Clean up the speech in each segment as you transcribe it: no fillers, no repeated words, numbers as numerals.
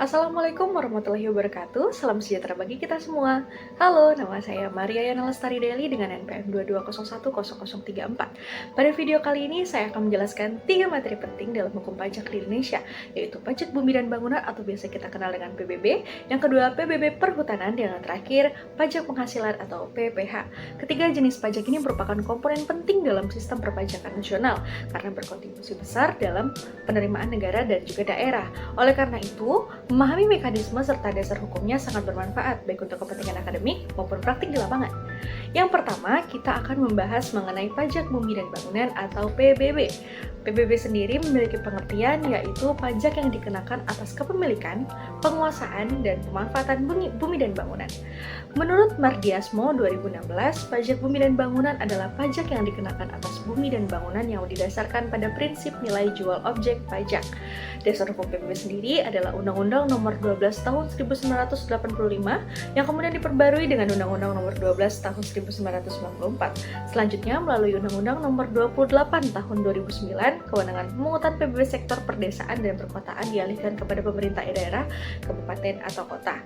Assalamualaikum warahmatullahi wabarakatuh. Salam sejahtera bagi kita semua. Halo, nama saya Maria Yana Lestari Deli dengan NPM 22010034. Pada video kali ini saya akan menjelaskan 3 materi penting dalam hukum pajak di Indonesia, yaitu pajak bumi dan bangunan atau biasa kita kenal dengan PBB, yang kedua PBB perhutanan, dan yang terakhir pajak penghasilan atau PPH. Ketiga jenis pajak ini merupakan komponen penting dalam sistem perpajakan nasional karena berkontribusi besar dalam penerimaan negara dan juga daerah. Oleh karena itu, memahami mekanisme serta dasar hukumnya sangat bermanfaat baik untuk kepentingan akademik maupun praktik di lapangan. Yang pertama, kita akan membahas mengenai pajak bumi dan bangunan atau PBB. PBB sendiri memiliki pengertian yaitu pajak yang dikenakan atas kepemilikan, penguasaan, dan pemanfaatan bumi dan bangunan. Menurut Mardiasmo 2016, pajak bumi dan bangunan adalah pajak yang dikenakan atas bumi dan bangunan yang didasarkan pada prinsip nilai jual objek pajak. Dasar hukum PBB sendiri adalah Undang-Undang Nomor 12 Tahun 1985 yang kemudian diperbarui dengan Undang-Undang Nomor 12 Tahun 1994. Selanjutnya melalui Undang-Undang Nomor 28 Tahun 2009, kewenangan pemungutan PBB sektor perdesaan dan perkotaan dialihkan kepada pemerintah daerah, kabupaten atau kota.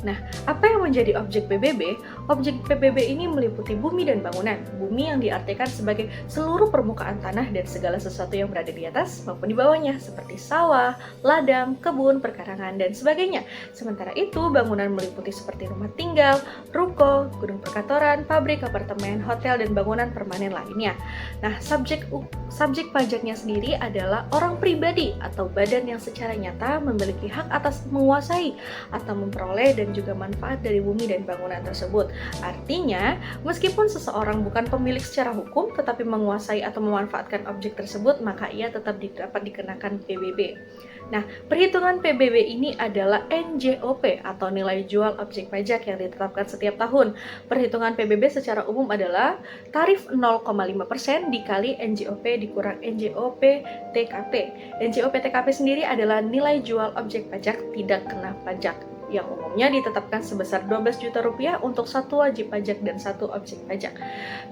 Nah, apa yang menjadi objek PBB? Objek PBB ini meliputi bumi dan bangunan. Bumi yang diartikan sebagai seluruh permukaan tanah dan segala sesuatu yang berada di atas maupun di bawahnya, seperti sawah, ladang, kebun, perkarangan, dan sebagainya. Sementara itu, bangunan meliputi seperti rumah tinggal, ruko, gedung perkantoran, pabrik, apartemen, hotel, dan bangunan permanen lainnya. Nah, subjek pajaknya sendiri adalah orang pribadi atau badan yang secara nyata memiliki hak atas menguasai atau memperoleh dan juga manfaat dari bumi dan bangunan tersebut. Artinya, meskipun seseorang bukan pemilik secara hukum tetapi menguasai atau memanfaatkan objek tersebut, maka ia tetap dapat dikenakan PBB. Nah, perhitungan PBB ini adalah NJOP atau nilai jual objek pajak yang ditetapkan setiap tahun. Perhitungan PBB secara umum adalah tarif 0,5% dikali NJOP dikurang NJOP TKP. NJOP TKP sendiri adalah nilai jual objek pajak tidak kena pajak, yang umumnya ditetapkan sebesar 12 juta rupiah untuk satu wajib pajak dan satu objek pajak.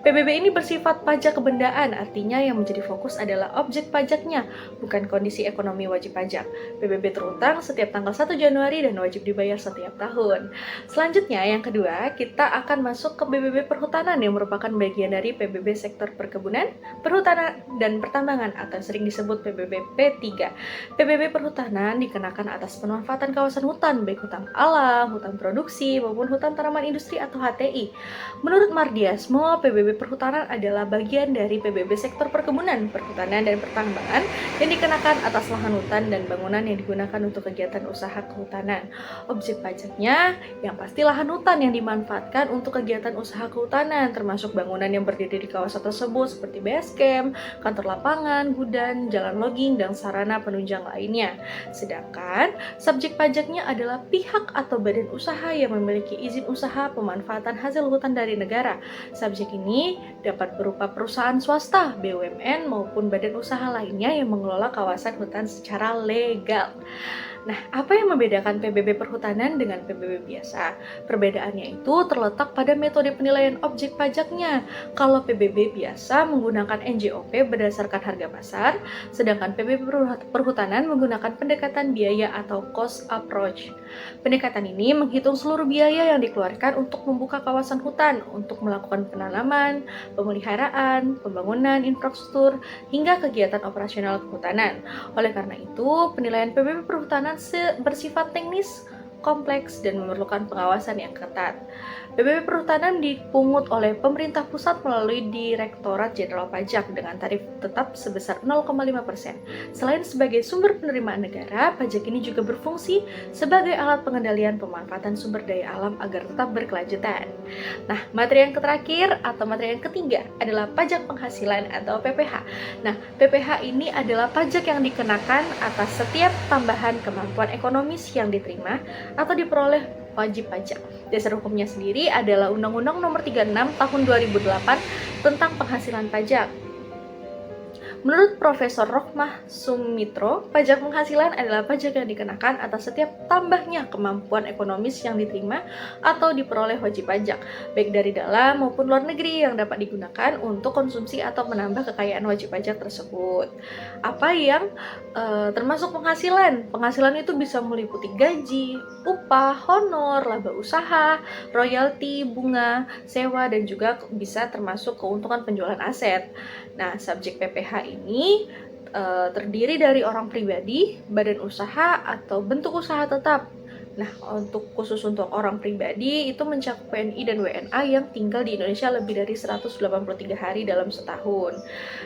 PBB ini bersifat pajak kebendaan, artinya yang menjadi fokus adalah objek pajaknya, bukan kondisi ekonomi wajib pajak. PBB terutang setiap tanggal 1 Januari dan wajib dibayar setiap tahun. Selanjutnya, yang kedua, kita akan masuk ke PBB perhutanan yang merupakan bagian dari PBB sektor perkebunan, perhutanan, dan pertambangan atau sering disebut PBB P3. PBB perhutanan dikenakan atas pemanfaatan kawasan hutan, baik hutan alam, hutan produksi, maupun hutan tanaman industri atau HTI. Menurut Mardiasmo, PBB perhutanan adalah bagian dari PBB sektor perkebunan, perhutanan, dan pertambangan yang dikenakan atas lahan hutan dan bangunan yang digunakan untuk kegiatan usaha kehutanan. Objek pajaknya yang pasti lahan hutan yang dimanfaatkan untuk kegiatan usaha kehutanan, termasuk bangunan yang berdiri di kawasan tersebut seperti base camp, kantor lapangan, gudang, jalan logging, dan sarana penunjang lainnya. Sedangkan subjek pajaknya adalah pihak atau badan usaha yang memiliki izin usaha pemanfaatan hasil hutan dari negara. Subjek ini dapat berupa perusahaan swasta, BUMN, maupun badan usaha lainnya yang mengelola kawasan hutan secara legal. Nah, apa yang membedakan PBB perhutanan dengan PBB biasa? Perbedaannya itu terletak pada metode penilaian objek pajaknya. Kalau PBB biasa menggunakan NJOP berdasarkan harga pasar, sedangkan PBB perhutanan menggunakan pendekatan biaya atau cost approach. Pendekatan ini menghitung seluruh biaya yang dikeluarkan untuk membuka kawasan hutan, untuk melakukan penanaman, pemeliharaan, pembangunan infrastruktur, hingga kegiatan operasional kehutanan. Oleh karena itu, penilaian PBB perhutanan bersifat teknis, kompleks, dan memerlukan pengawasan yang ketat. PBB perhutanan dipungut oleh pemerintah pusat melalui Direktorat Jenderal Pajak dengan tarif tetap sebesar 0,5%. Selain sebagai sumber penerimaan negara, pajak ini juga berfungsi sebagai alat pengendalian pemanfaatan sumber daya alam agar tetap berkelanjutan. Nah, materi yang terakhir atau materi yang ketiga adalah pajak penghasilan atau PPH. Nah, PPH ini adalah pajak yang dikenakan atas setiap tambahan kemampuan ekonomis yang diterima atau diperoleh wajib pajak. Dasar hukumnya sendiri adalah Undang-Undang Nomor 36 Tahun 2008 tentang penghasilan pajak. Menurut Profesor Rohmah Sumitro, pajak penghasilan adalah pajak yang dikenakan atas setiap tambahnya kemampuan ekonomis yang diterima atau diperoleh wajib pajak, baik dari dalam maupun luar negeri yang dapat digunakan untuk konsumsi atau menambah kekayaan wajib pajak tersebut. Apa yang termasuk penghasilan? Penghasilan itu bisa meliputi gaji, upah, honor, laba usaha, royalti, bunga, sewa, dan juga bisa termasuk keuntungan penjualan aset. Nah, subjek PPh ini terdiri dari orang pribadi, badan usaha, atau bentuk usaha tetap. Nah, khusus untuk orang pribadi itu mencakup WNI dan WNA yang tinggal di Indonesia lebih dari 183 hari dalam setahun.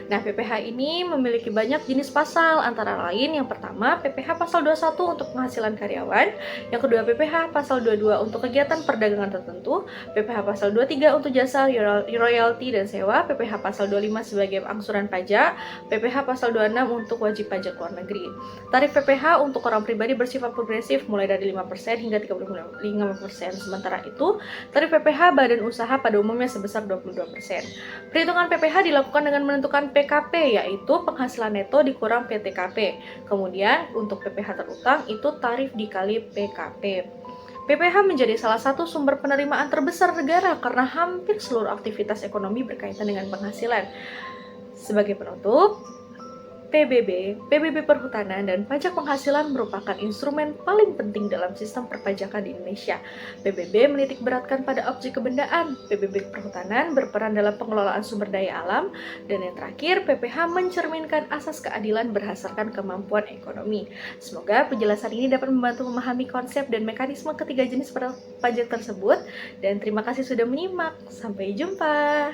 Nah, PPh ini memiliki banyak jenis pasal, antara lain yang pertama PPh pasal 21 untuk penghasilan karyawan, yang kedua PPh pasal 22 untuk kegiatan perdagangan tertentu, PPh pasal 23 untuk jasa royalti dan sewa, PPh pasal 25 sebagai angsuran pajak, PPh pasal 26 untuk wajib pajak luar negeri. Tarif PPh untuk orang pribadi bersifat progresif mulai dari 5% hingga 35%. Sementara itu, tarif PPh badan usaha pada umumnya sebesar 22%. Perhitungan PPh dilakukan dengan menentukan PKP, yaitu penghasilan neto dikurang PTKP. Kemudian, untuk PPh terutang itu tarif dikali PKP. PPh menjadi salah satu sumber penerimaan terbesar negara karena hampir seluruh aktivitas ekonomi berkaitan dengan penghasilan. Sebagai penutup, PBB Perhutanan dan Pajak Penghasilan merupakan instrumen paling penting dalam sistem perpajakan di Indonesia. PBB menitik beratkan pada objek kebendaan, PBB Perhutanan berperan dalam pengelolaan sumber daya alam, dan yang terakhir, PPh mencerminkan asas keadilan berdasarkan kemampuan ekonomi. Semoga penjelasan ini dapat membantu memahami konsep dan mekanisme ketiga jenis pajak tersebut, dan terima kasih sudah menyimak. Sampai jumpa!